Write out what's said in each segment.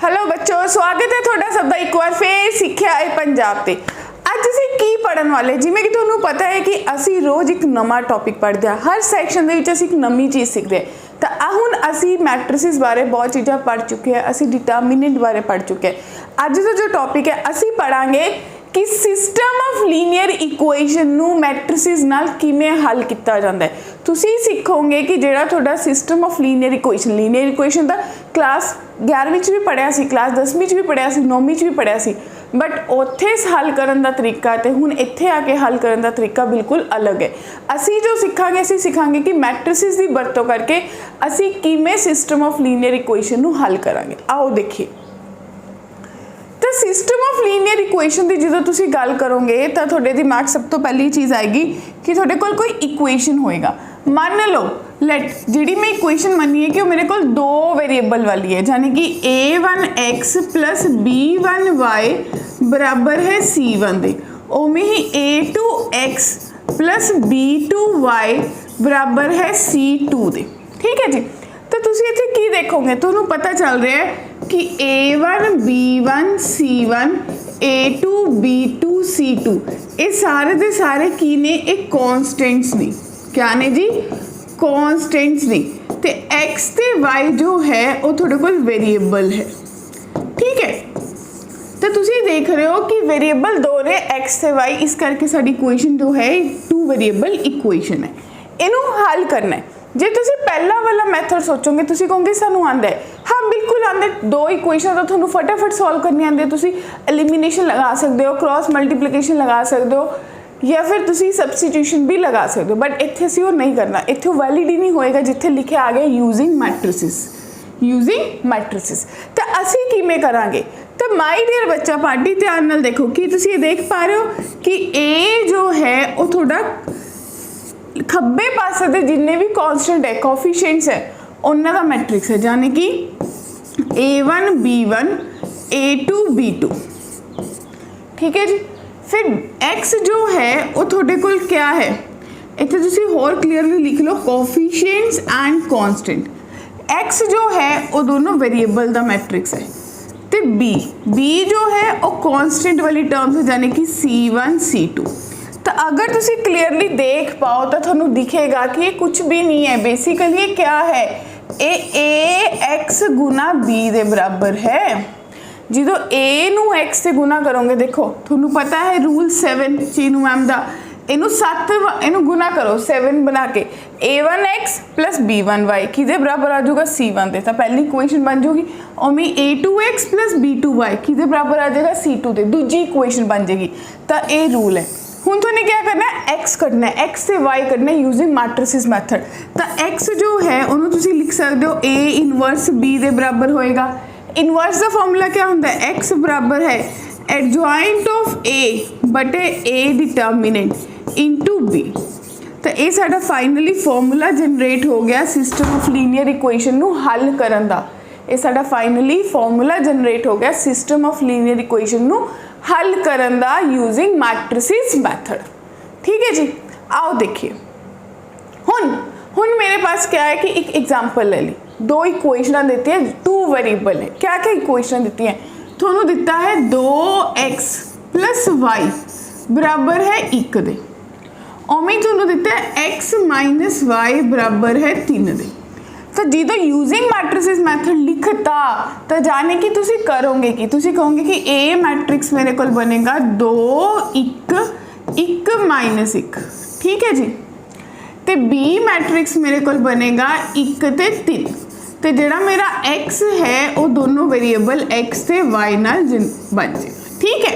Hello बच्चों, स्वागत है थोड़ा सबका एक बार फिर सिक्ख्या है पंजाब ते। ਅੱਜ ਅਸੀਂ ਕੀ ਪੜਨ ਵਾਲੇ, ਜਿਵੇਂ ਕਿ ਤੁਹਾਨੂੰ ਪਤਾ ਹੈ ਕਿ ਅਸੀਂ ਰੋਜ਼ ਇੱਕ ਨਵਾਂ ਟੌਪਿਕ ਪੜ੍ਹਦੇ ਹਾਂ। ਹਰ ਸੈਕਸ਼ਨ ਦੇ ਵਿੱਚ ਅਸੀਂ ਇੱਕ ਨਵੀਂ ਚੀਜ਼ ਸਿੱਖਦੇ ਹਾਂ। ਤਾਂ ਹੁਣ ਅਸੀਂ ਮੈਟ੍ਰਿਸਿਸ ਬਾਰੇ ਬਹੁਤ ਚੀਜ਼ਾਂ ਪੜ੍ਹ ਚੁੱਕੇ ਹਾਂ, ਅਸੀਂ ਡਿਟਰਮੀਨੈਂਟ ਬਾਰੇ ਪੜ੍ਹ ਚੁੱਕੇ ਹਾਂ। ਅੱਜ ਦਾ ਜੋ ਟੌਪਿਕ ਹੈ ਅਸੀਂ ਪੜਾਂਗੇ कि सिस्टम ऑफ लीनियर इक्वेशन नू मैट्रिसिस नाल किवें हल किया जाता है। तुसी सीखोगे कि जिहड़ा तुहाडा सिस्टम ऑफ लीनियर इक्वेशन दा क्लास 11वीं च भी पढ़िया सी, क्लास 10वीं च भी पढ़िया सी, 9वीं च भी पढ़िया सी, बट उत्थे हल करन दा तरीका ते हुण इत्थे आके हल करन दा तरीका बिल्कुल अलग है। असी जो सीखांगे कि मैट्रिसिस दी वरतों करके असी किवें सिस्टम ऑफ लीनियर इक्वेशन नू हल करांगे। आओ देखिए। तो सिस्टम ऑफ लीनियर इक्वेशन की जो तुसी गल करोगे तो थोड़े दिमाग सब तो पहली चीज़ आएगी कि थोड़े कोल कोई इक्वेशन होएगा। मान लो लेट जी मैं इक्वेशन मनी है कि वो मेरे को दो वेरिएबल वाली है, यानी कि a1x प्लस b1y बराबर है c1 दे, उमें ही a2x प्लस b2y बराबर है c2 दे। ठीक है जी। तो तुसी इत्थे की देखोगे, तुहानू पता चल रहा है कि a1 b1 c1 a2 b2 c2 ये सारे दे सारे की ने एक कॉन्स्टेंट्स ने, क्या ने जी, कॉन्स्टेंट्स ने। ते x ते y जो है वो थोड़े कोल वेरिएबल है। ठीक है। तो तुसी देख रहे हो कि वेरिएबल दो ने x ते y, इस करके साडी इक्वेशन जो है टू वेरिएबल इक्वेशन है। इनू हल करना है। जे तुसी पहला वाला मैथड सोचोगे तुसी कहोगे सानू आंदा है, हाँ बिल्कुल आंदा है। दो इक्वेशन तो तुहानू फटाफट सॉल्व करनी आंदी है। तुसी एलिमिनेशन लगा सकते हो, क्रॉस मल्टीप्लिकेशन लगा सकते हो, या फिर तुसी सब्सटीट्यूशन भी लगा सकते हो, बट इत्थे असीं वो नहीं करना। इत्थे वैलिड ही नहीं होएगा जिथे लिखे आ गया यूजिंग मैट्रिसिस। तो असीं किवें करांगे? तो माय डियर बच्चा पार्टी ध्यान नाल देखो कि तुसी ये देख पा रहे हो कि ए जो है वो थोड़ा खब्बे पासे दे जिन्ने भी कॉन्स्टेंट है, कोफिशिएंट्स है, उन्हां दा मैट्रिक्स है, यानी कि a1 b1 a2 b2। ठीक है जी। फिर x जो है वो थोड़े कोल क्या है, इत्थे तुसी होर क्लीयरली लिख लो, कोफिशिएंट्स एंड कांस्टेंट। x जो है वो दोनों वेरिएबल दा मैट्रिक्स है, ते b जो है वो कांस्टेंट वाली टर्म्स है, यानी कि c1 c2। तो अगर तुसी क्लियरली देख पाओ तो थानू दिखेगा कि ये कुछ भी नहीं है। बेसिकली ये क्या है, ए एक्स गुना बी दे बराबर है। जो ए नू एक्स से गुना करोगे, देखो थानू पता है रूल 7 चीनू मैम दा, इनू 7 इनू गुना करो 7 बना के, a1x प्लस b1y किदे बराबर आ जाएगा c1 दे। तो पहली इक्वेशन बन जाएगी। और में a2x प्लस b2y किदे बराबर आ जाएगा c2 दे, दूजी इक्वेशन बन जाएगी। तो ये रूल है। हुण तुहाने क्या करना है, x कढ़ना है, x से y कढ़ना है यूजिंग मैट्रिसिस मैथड। तो x जो है उन्होंने तुसी लिख सकते हो a इनवर्स b दे बराबर होएगा। इनवर्स का फॉर्मूला क्या होता है, x बराबर है एडजॉइंट ऑफ a बटे a डिटर्मिनेंट इनटू b। तो ये साडा फाइनली फॉर्मूला जनरेट हो गया सिस्टम ऑफ लीनियर इक्वेशन नू हल करन दा। ये साडा फाइनली फॉर्मूला जनरेट हो गया सिस्टम ऑफ लीनियर इक्वेशन नू हल करन दा यूजिंग मैट्रिसिस मैथड। ठीक है जी। आओ देखिए। हुन मेरे पास क्या है कि एक एग्जांपल ले ली, दो इक्वेशन देती है, टू वेरिएबल है। क्या क्या इक्वेशन देती है, थोनू दिता है 2x प्लस वाई बराबर है 1 दे, ओमें थोनू दिता है x माइनस वाई बराबर है 3 दे। तो जो यूजिंग मैट्रिसिस मैथड लिखता तो जाने कि तुसी करोगे कि तुसी कहोगे कि ए मैट्रिक्स मेरे को बनेगा 2 1 माइनस 1। ठीक है जी। तो बी मैट्रिक्स मेरे को बनेगा 1 ते 3। तो जोड़ा मेरा x है वो दोनों वेरिएबल x ते y नाल बन जाएगा। ठीक है।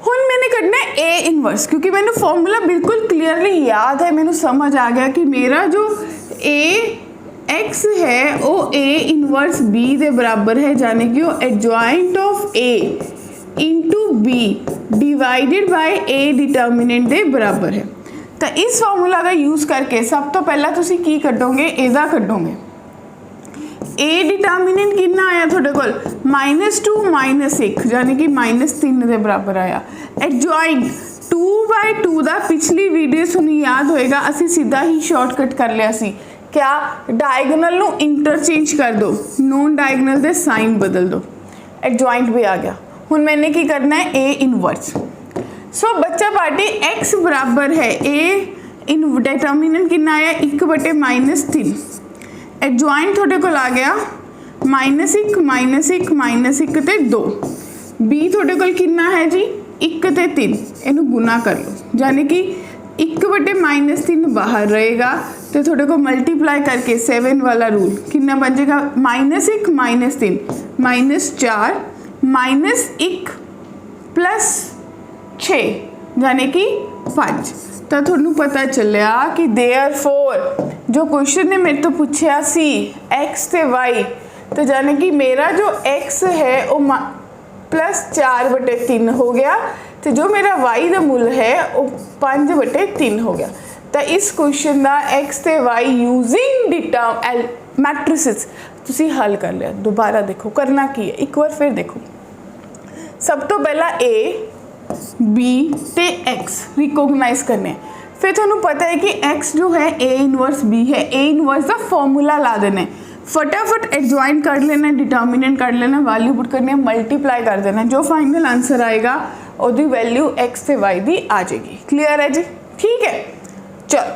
हुण मैंने करना है ए इनवर्स, क्योंकि मैंने फॉर्मूला बिल्कुल क्लियरली याद है, मैंने समझ आ गया कि मेरा जो ए x है वो a इनवर्स b दे बराबर है, यानी कि वो adjoint of a into b divided by a determinant दे बराबर है। तो इस फॉर्मूला का यूज़ करके सब तो पहला तुसी की कटोगे, एदा कटोगे। a डिटर्मिनेंट कितना आया थोड़े कोल, -2 -1, यानी कि -3 दे बराबर आया। एडजॉइंट 2/2 दा पिछली वीडियो सुनी याद होएगा, असी सीधा ही शॉर्टकट कर लिया सी क्या डायगोनल ਨੂੰ इंटरचेंज कर दो, नॉन डायगोनल ਦੇ साइन बदल दो, एडजॉइंट भी आ गया। हुण मैंने की करना है ए इनवर्स। सो बच्चा पार्टी x बराबर है ए इन डिटर्मिनेंट कितना आया 1/-3, एडजॉइंट थोड़े को आ गया -1 -1 ते 2, b थोड़े को कितना है जी 1 ते 3, इनू गुना कर लो, यानी कि 1/-3 बाहर रहेगा तो थोड़े को मल्टीप्लाई करके 7 वाला रूल कितना बन जाएगा -1 -3 -4 -1 + 6 यानी कि 5। तो थोनू पता चलिया कि देयरफॉर जो क्वेश्चन ने मेरे तो पूछा सी x ते y, तो यानी कि मेरा जो x है वो +4/3 हो गया, तो जो मेरा y का मूल है वो 5/3 हो गया। तो इस क्वेश्चन का x ते y यूजिंग मैट्रिसेस तुसी हल कर लिया। दोबारा देखो करना की है, एक बार फिर देखो। सब तो पहला a b ते x रिकॉग्नाइज करने, फिर थोनू पता है कि x जो है a इनवर्स b है, a इनवर्स का फॉर्मूला ला देना है, फटाफट एडजॉइंट कर लेना, डिटर्मिनेंट कर लेना, वैल्यू पुट करनी है, मल्टीप्लाई कर देना, जो फाइनल आंसर आएगा उसकी वैल्यू x ते y दी आ जाएगी। क्लीयर है जी? ठीक है, चलो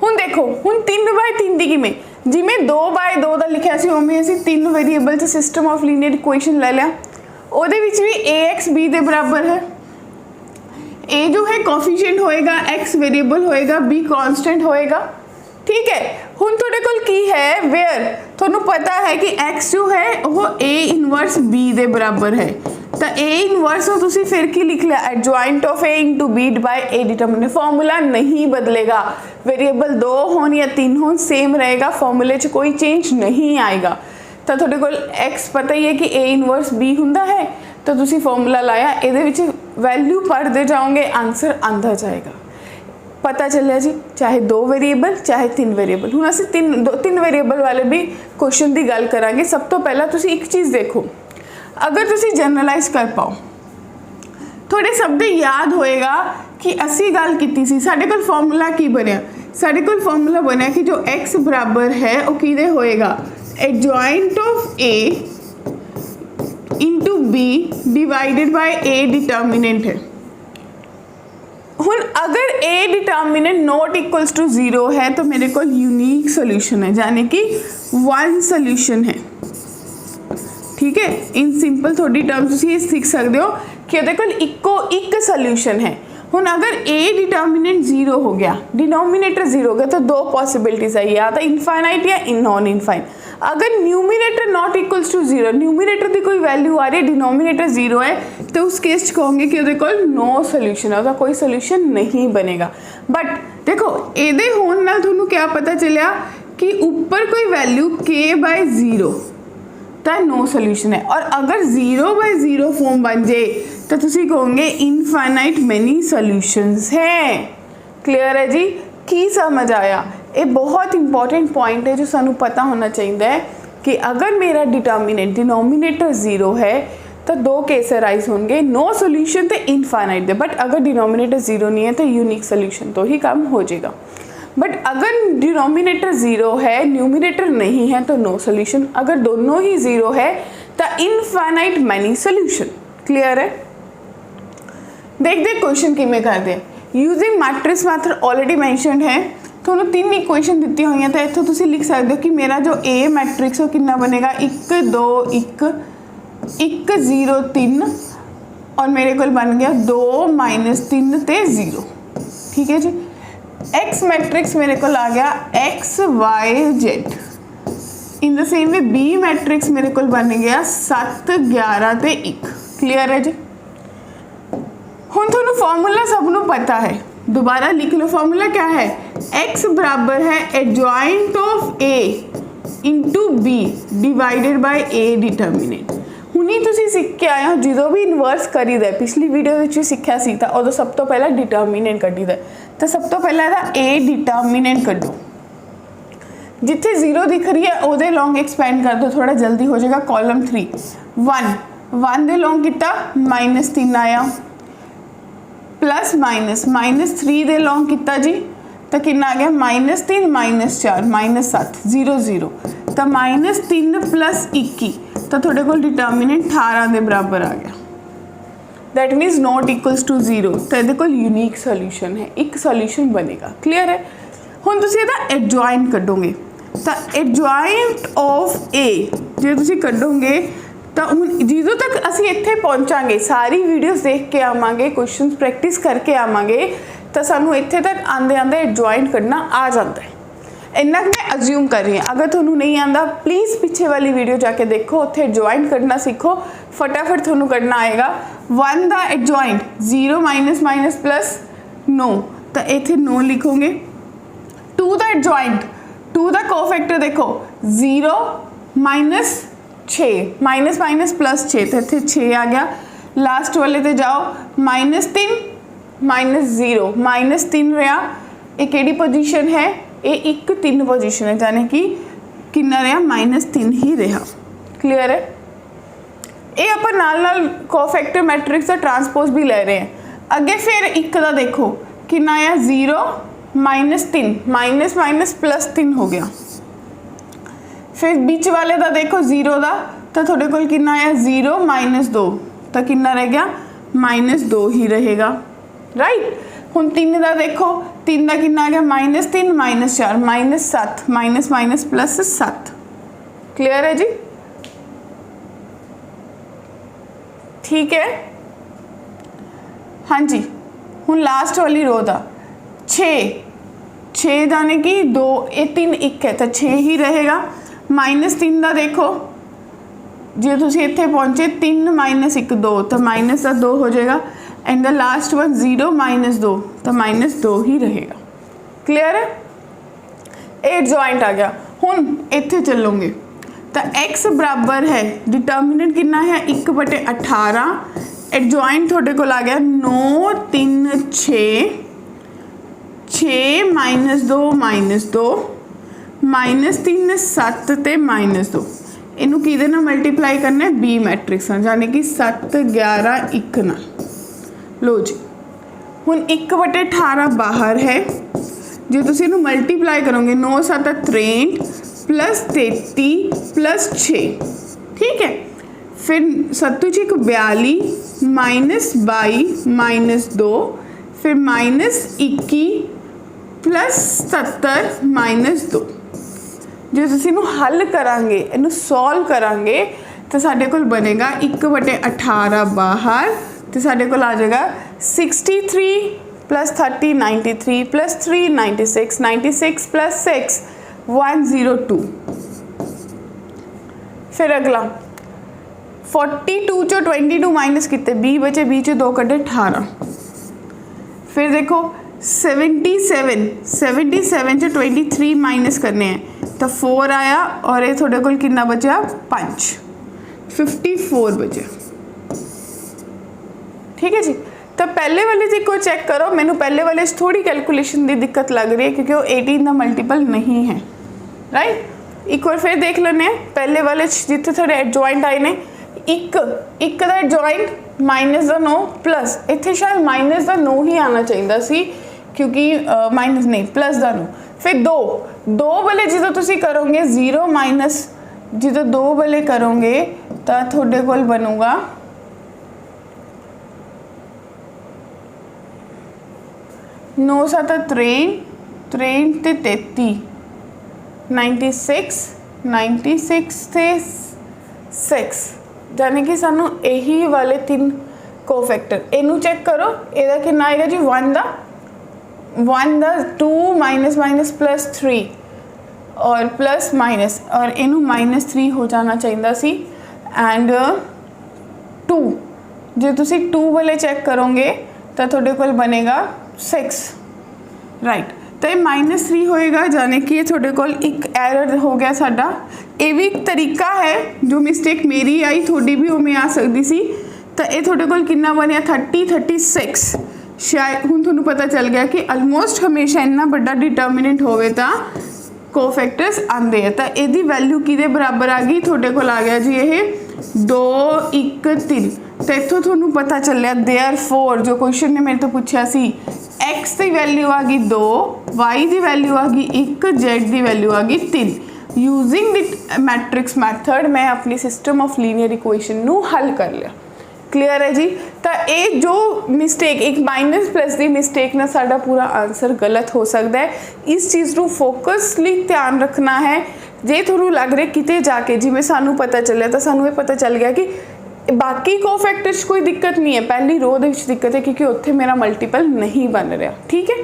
हुण देखो, हुण 3/3 दी किवें, जिवें 2/2 दा लिखिया सी उवें असीं 3 वेरीएबल च सिस्टम ऑफ लीनियर इक्वेशन ले लिया, ਉਹਦੇ ਵਿੱਚ भी ax b ਦੇ बराबर है, a जो है कोफिशिएंट होएगा, x वेरिएबल होएगा, b कांस्टेंट होएगा। ठीक है, हुण थोड़े कोल की है वेयर, थोनू पता है कि x जो है वो a इनवर्स b ਦੇ बराबर है, तो a इनवर्स हो तुसी फिर की लिख लिया adjoint of a into b by a determinant, formula नहीं बदलेगा, वेरिएबल 2 हो या 3 हो सेम रहेगा, फॉर्मूले च कोई चेंज नहीं आएगा। तो थोड़े को x पता ही है कि a इनवर्स b हुंदा है, तो तुसी फॉर्मूला लाया, ਇਹਦੇ ਵਿੱਚ वैल्यू पढ़ते जाओगे आंसर आंदा जाएगा। पता चलिया जी, चाहे 2 वेरीएबल चाहे 3 वेरीएबल। हुण असीं 3 वेरीएबल वाले भी क्वेश्चन की गल करांगे। सब तो पहला तुसी एक चीज़ देखो, अगर तुसी जनरलाइज कर पाओ, थोड़े शब्द याद होएगा कि असी गल कीती सी, साडे कोल फॉर्मूला की बनया, साडे कोल फॉर्मूला बनया कि जो x बराबर है वो किदे होएगा adjoint of a into b divided by a determinant है। हुण अगर a determinant not equals to 0 है तो मेरे को यूनिक सोल्यूशन है, यानी कि 1 सोल्यूशन है। ठीक है, इन सिंपल थोड़ी टर्म्स तुम सीख सकते हो कि वो कोल इक्को एक सोल्यूशन है। हुण अगर a डिटर्मिनेंट 0 हो गया, डिनोमिनेटर 0 हो गया, तो 2 पॉसिबिलिटीज है, या तो इनफाइनाइट या नॉन इनफाइनाइट। अगर numerator not equals to 0, numerator की कोई वैल्यू आ रही है, डिनोमिनेटर 0 है, तो उस केस कहोगे कि वो कोल नो सोल्यूशन है, उसका कोई सोल्यूशन नहीं बनेगा। बट देखो ये होने नाल तुहानू क्या पता चलिया कि ऊपर कोई वैल्यू k/0 तो नो सोल्यूशन है, और अगर 0/0 फॉर्म बन जाए तो तुसी कहोगे इनफाइनाइट मैनी सोल्यूशंस हैं। क्लियर है जी? की समझ आया? ये बहुत इंपॉर्टेंट पॉइंट है जो सानू पता होना चाहिए कि अगर मेरा डिटर्मिनेंट डिनोमिनेटर 0 है तो 2 केस अराइज होंगे, नो सोल्यूशन तो इनफाइनाइट दे। बट अगर डिनोमिनेटर 0 नहीं है तो यूनिक सोल्यूशन तो ही काम हो जाएगा। बट अगर डिनोमिनेटर 0 है, न्यूमिनेटर नहीं है, तो नो सोल्यूशन। अगर दोनों ही 0 है तो इनफाइनाइट मैनी सोल्यूशन। क्लियर है? देखते क्वेश्चन किमें करते using matrix method already mentioned है। थोड़ा 3 इक्वेशन दी हुई हैं, तो इतों तुम लिख सकते हो कि मेरा जो ए मैट्रिक्स वो कितना बनेगा 1 2 1 1 0 3, और मेरे को बन गया 2 -3 ते 0। ठीक है जी। एक्स मैट्रिक्स मेरे को आ गया x y z। In the same way B matrix मेरे को बन गया 7 11 ते 1। क्लियर है जी? हुण तुहानू फॉर्मूला सबनू पता है, दोबारा लिख लो। फॉर्मूला क्या है? x बराबर है adjoint of a into b divided by a determinant. हुणी तुसीं सीख के आए हो, जो भी इनवर्स करी दा, पिछली वीडियो में सीखा सी, तो उदों सब तो पहला डिटर्मिनेंट कढ़ी दा। तो सब तो पहला a डिटर्मिनेंट कढ़ो, जिथे 0 दिख रही है वो लॉन्ग एक्सपेंड कर दो, थोड़ा जल्दी हो जाएगा। कॉलम 3 1 दे लॉन्ग किता -3 आया, प्लस -3 दे लॉन्ग किता जी तो कितना आ गया -3 -4 -7 0 0 तो -3 + 21 तो थोड़े को डिटर्मिनेंट 18 के बराबर आ गया। That means not equals to 0 तो ये कोल यूनीक सोल्यूशन है, एक सोल्यूशन बनेगा। क्लीयर है। हुण तुसीं इहदा एडजॉइंट कढोगे तो एडजॉइंट ऑफ ए जो तुसीं कढोगे तो हुण जिदों तक असीं इत्थे पहुँचांगे सारी वीडियोस देख के आवांगे, क्वेश्चंस प्रैक्टिस करके आवांगे तो सानू इत्थे तक आंदे आंदे एडजॉइंट करना आ जाता है। इन्ना मैं अज्यूम कर रही हूँ। अगर तुहानू नहीं आता प्लीज़ पिछे वाली वीडियो जाके देखो, उत्थे एडजॉइंट करना सीखो, फटाफट तुहानू करना आएगा। 1 का एडजॉइंट 0 माइनस प्लस 9 तो इत्थे 9 लिखोगे। 2 का एडजॉइंट 2 का कोफैक्टर देखो 0 -6 माइनस प्लस 6 तो इत्थे 6 आ गया। लास्ट वाले ते जाओ -3 -0 -3 रहा। ये केड़ी पोजीशन है? ये 1 3 पोजीशन है, यानी कि कितना रहा -3 ही रहा। क्लीयर है। ये आप नाल कोफैक्टर मैट्रिक्स का ट्रांसपोज भी ले रहे हैं। अगे फिर 1 का देखो कितना आया 0 -3 माइनस प्लस 3 हो गया। फिर बीच वाले का देखो 0 का तो थोड़े को कितना आया 0 -2 तो कितना रह गया -2 ही रहेगा। राइट। हुण 3 का देखो 3 का कितना आ गया -3 -4 -7 माइनस प्लस 7। क्लियर है जी। ठीक है। हाँ जी। हुण लास्ट वाली रो का 6 जाने कि 2 ये 3 1 है तो 6 ही रहेगा। -3 का देखो जो तुम इत्थे पहुँचे 3 - 1 2 तो माइनस का 2 हो जाएगा। एंड द लास्ट वन 0 -2 तो -2 ही रहेगा। क्लियर है। एडजॉइंट आ गया। हुण इत्थे चलोगे तो x बराबर है डिटर्मिनेंट कितना है 1/18। एडजॉइंट थोड़े को आ गया 9 3 6 6 -2 -2 -3 7 ते -2 इनू किहदे नाल मल्टीप्लाई करना है बी मैट्रिक्स यानी कि 7 11 1 नाल। लो जी हुण 1/18 बाहर है। जो तुसीं इनू मल्टीप्लाई करोगे 9 7 63 + 33 + 6। ठीक है। फिर 7 1 42 -22 -2 फिर -21 + 70 -2। जो तुसीं इनू हल करांगे इनू सॉल्व करांगे तो साडे कोल बनेगा 1/18 बाहर तो साडे कोल आ जाएगा 63 + 30 93 + 3 96 96 + 6 102। फिर अगला 42 चो 22 माइनस कितने 20 बचे 20 चो 2 कटे 18। फिर देखो 77 चो 23 माइनस करने हैं तो 4 आया और ये थोड़े को कितना बचा 5 54 बचे। ठीक है जी। तो पहले वाले जी को चेक करो। मैंने पहले वाले थोड़ी कैलकुलेशन की दिक्कत लग रही है क्योंकि वो 18 का मल्टीपल नहीं है। राइट। एक बार फिर देख लेने पहले वाले जितने थोड़े एडजॉइंट आए ने 1 का एडजॉइंट -9 प्लस इतने शायद -9 ही आना चाहिए सी क्योंकि माइनस नहीं प्लस का 9। फिर 2 वाले जो तुम करोगे 0 माइनस जो 2 वाले करोगे तो थोड़े को बनूगा 9 7 63 63 ते 33 96 ते 6 यानी कि सानू यही वाले 3 कोफैक्टर इनू चेक करो। ਇਹਦਾ कितना आएगा जी 1 का 2 माइनस प्लस 3 और प्लस माइनस और इनू -3 हो जाना चाहिए सी। एंड 2 जो तुसी 2 वाले चेक करोगे तो थोड़े को बनेगा 6। राइट। तो ये -3 होएगा जाने कि ये थोड़े को एक एरर हो गया साडा। ये भी एक तरीका है जो मिस्टेक मेरी आई थोड़ी भी उमें आ सकती सी। तो ये थोड़े को कितना बनया 30 36 शायद हुण तुहानू पता चल गया कि अलमोस्ट हमेशा इन्ना बड़ा डिटर्मिनेंट होवे तो कोफैक्टर्स आंदे हैं। तो यदी वैल्यू किदे बराबर आ गई थोड़े को आ गया जी ये 2 1 3। तो इत्थों तुहानू पता चलिया देयरफॉर जो क्वेश्चन ने मेरे तो पूछा सी x ਦੀ ਵੈਲਿਊ ਆ ਗਈ 2, y ਦੀ ਵੈਲਿਊ ਆ ਗਈ 1, z ਦੀ ਵੈਲਿਊ ਆ ਗਈ 3। ਯੂਜ਼ਿੰਗ ਦ ਮੈਟ੍ਰਿਕਸ ਮੈਥਡ ਮੈਂ ਆਪਣੀ ਸਿਸਟਮ ਆਫ ਲੀਨੀਅਰ ਇਕੁਏਸ਼ਨ ਨੂੰ ਹੱਲ ਕਰ ਲਿਆ। क्लीयर है जी। तो ये जो मिसटेक एक माइनस प्लस की मिसटेक ना साडा पूरा आंसर गलत हो सकता है। इस चीज़ को फोकसली ध्यान रखना है। जे थोड़ा लग रहा किते जाके जिवें सानू पता चलिया तो सानू ये पता चल गया कि बाकी कोफैक्टर कोई दिक्कत नहीं है, पहली रो दे विच दिक्कत है क्योंकि उत्थे मेरा मल्टीपल नहीं बन रहा। ठीक है।